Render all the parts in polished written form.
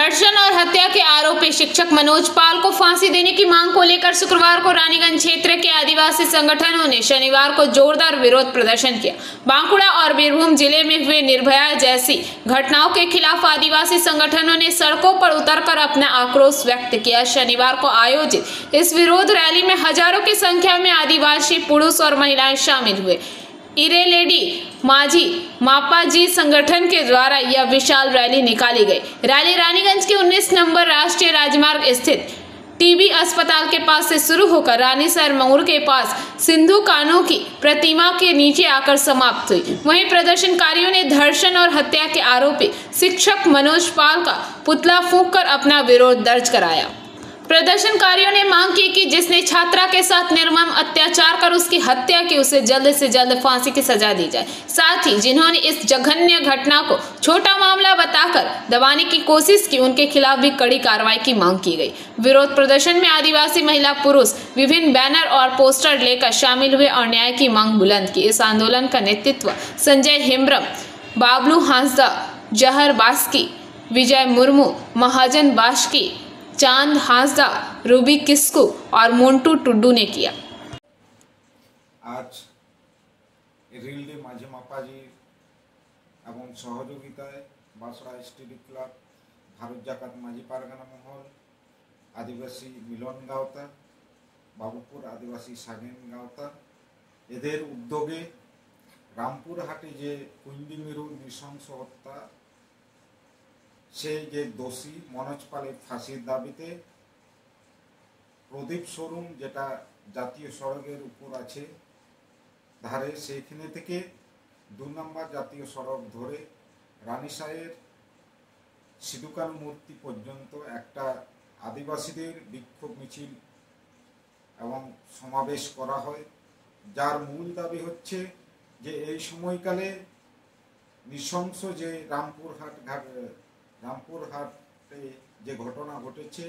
धर्षण और हत्या के आरोपी शिक्षक मनोज पाल को फांसी देने की मांग को लेकर शुक्रवार को रानीगंज क्षेत्र के आदिवासी संगठनों ने शनिवार को जोरदार विरोध प्रदर्शन किया। बांकुड़ा और बीरभूम जिले में हुए निर्भया जैसी घटनाओं के खिलाफ आदिवासी संगठनों ने सड़कों पर उतरकर अपना आक्रोश व्यक्त किया। शनिवार को आयोजित इस विरोध रैली में हजारों की संख्या में आदिवासी पुरुष और महिलाएं शामिल हुए। इरेलेडी माझी मापाजी संगठन के द्वारा यह विशाल रैली निकाली गई। रैली रानीगंज के 19 नंबर राष्ट्रीय राजमार्ग स्थित टीबी अस्पताल के पास से शुरू होकर रानीसर मोड़ के पास सिंधु कान्हू की प्रतिमा के नीचे आकर समाप्त हुई। वहीं प्रदर्शनकारियों ने धर्षण और हत्या के आरोपी शिक्षक मनोज पाल का पुतला फूंककर अपना विरोध दर्ज कराया। प्रदर्शनकारियों ने मांग की कि जिसने छात्रा के साथ निर्मम अत्याचार कर उसकी हत्या की उसे जल्द से जल्द फांसी की सजा दी जाए। साथ ही जिन्होंने इस जघन्य घटना को छोटा मामला बताकर दबाने की कोशिश की उनके खिलाफ भी कड़ी कार्रवाई की मांग की गई। विरोध प्रदर्शन में आदिवासी महिला पुरुष विभिन्न बैनर और पोस्टर लेकर शामिल हुए और न्याय की मांग बुलंद की। इस आंदोलन का नेतृत्व संजय हेम्ब्रम, बाबलू हांसदा, जहर बास्की, विजय मुर्मू, महाजन बास्की, चांद हांसदा, रूबी किस्कू और मोन्टू टुड्डू ने किया। आज इरेलेडी माझी मापाजी এবং সহযোগিতায় বাঁশড়া স্টেডি ক্লাব, ভারত জাকাত মাঝি পারগানা মহল, আদিবাসী মিলন গাঁওতা, বাবুপুর আদিবাসী সাগেন গাঁওতা এদের উদ্যোগে রামপুরহাটে যে কুইন্দিমিরু নৃশংস হত্যা সেই যে দোষী মনোজ পালের ফাঁসির দাবিতে প্রদীপ শোরুম যেটা জাতীয় সড়কের উপর আছে ধারে সেইখানে থেকে 2 নম্বর জাতীয় সড়ক ধরে রানীসাহের সিধুকান মূর্তি পর্যন্ত একটা আদিবাসীদের বিক্ষোভ মিছিল এবং সমাবেশ করা হয়, যার মূল দাবি হচ্ছে যে এই সময়কালে নৃশংস যে রামপুরহাটে যে ঘটনা ঘটেছে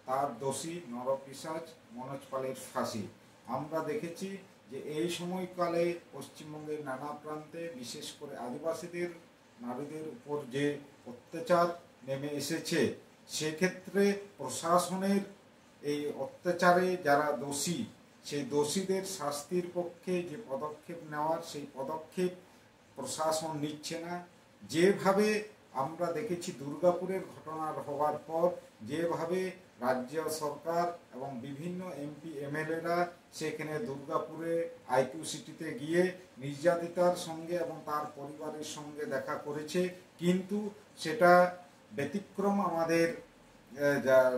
তার দোষী নরপিশাচ মনোজ পালের ফাঁসি। আমরা দেখেছি যে এই সময়কালে পশ্চিমবঙ্গের নানা প্রান্তে বিশেষ করে আদিবাসীদের নারীদের উপর যে অত্যাচার নেমে এসেছে, সেক্ষেত্রে প্রশাসনের এই অত্যাচারে যারা দোষী সেই দোষীদের শাস্তির পক্ষে যে পদক্ষেপ নেওয়ার সেই পদক্ষেপ প্রশাসন নিচ্ছে না। যেভাবে আমরা দেখেছি দুর্গাপুরের ঘটনা হওয়ার পর যেভাবে রাজ্য সরকার এবং বিভিন্ন এমপি এমএলএরা সেখানে দুর্গাপুরে আইকিউ সিটিতে গিয়ে নির্যাতিতার সঙ্গে এবং তার পরিবারের সঙ্গে দেখা করেছে, কিন্তু সেটা ব্যতিক্রম আমাদের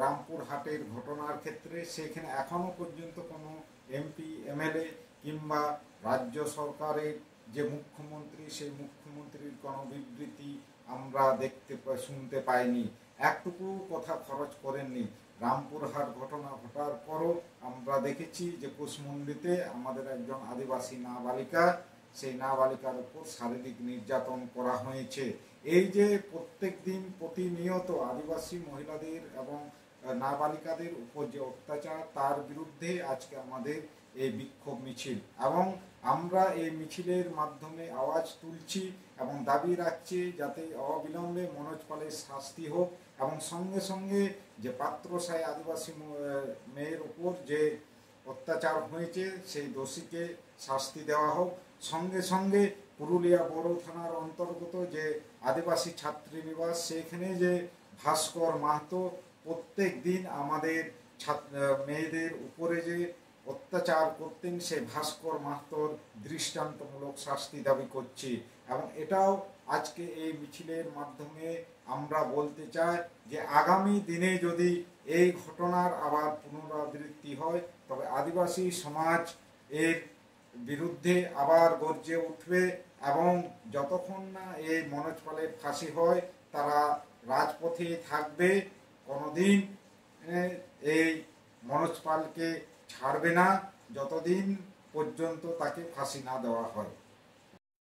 রামপুরহাটের ঘটনার ক্ষেত্রে সেখানে এখনো পর্যন্ত কোনো এমপি এমএলএ কিংবা রাজ্য সরকারের যে মুখ্যমন্ত্রী সেই মুখ্যমন্ত্রীর কোনো বিবৃতি আমরা শুনতে পাইনি, একটুকু কথা খরচ করেননি। রামপুরহাট ঘটনা ঘটার পরও আমরা দেখেছি যে কুশমন্ডিতে আমাদের একজন আদিবাসী নাবালিকা, সেই নাবালিকার উপর শারীরিক নির্যাতন করা হয়েছে। এই যে প্রত্যেক দিন প্রতিনিয়ত আদিবাসী মহিলাদের এবং নাবালিকাদের উপর যে অত্যাচার তার বিরুদ্ধে আজকে আমাদের এই বিক্ষোভ মিছিল, এবং আমরা এই মিছিলের মাধ্যমে আওয়াজ তুলছি এবং দাবি রাখছি যাতে অবিলম্বে মনোজ পালের শাস্তি হোক এবং সঙ্গে সঙ্গে যে পাত্রসায় আদিবাসী মেয়ের উপর যে অত্যাচার হয়েছে সেই দোষীকে শাস্তি দেওয়া হোক। সঙ্গে সঙ্গে পুরুলিয়া বড় থানার অন্তর্গত যে আদিবাসী ছাত্রীনিবাস সেখানে যে ভাস্কর মাহাতো প্রত্যেক দিন আমাদের মেয়েদের উপরে যে অত্যাচার করতেন সেই ভাস্কর মাহাতোর দৃষ্টান্তমূলক শাস্তি দাবি করছি। এবং এটাও আজকে এই মিছিলের মাধ্যমে আমরা বলতে চাই যে আগামী দিনে যদি এই ঘটনার আবার পুনরাবৃত্তি হয় তবে আদিবাসী সমাজ এর বিরুদ্ধে আবার গর্জে উঠবে এবং যতক্ষণ না এই মনোজ পালের ফাঁসি হয় তারা রাজপথে থাকবে, কোনোদিন এই মনোজ পালকে ছাড়বে না যতদিন পর্যন্ত তাকে ফাঁসি না দেওয়া হয়।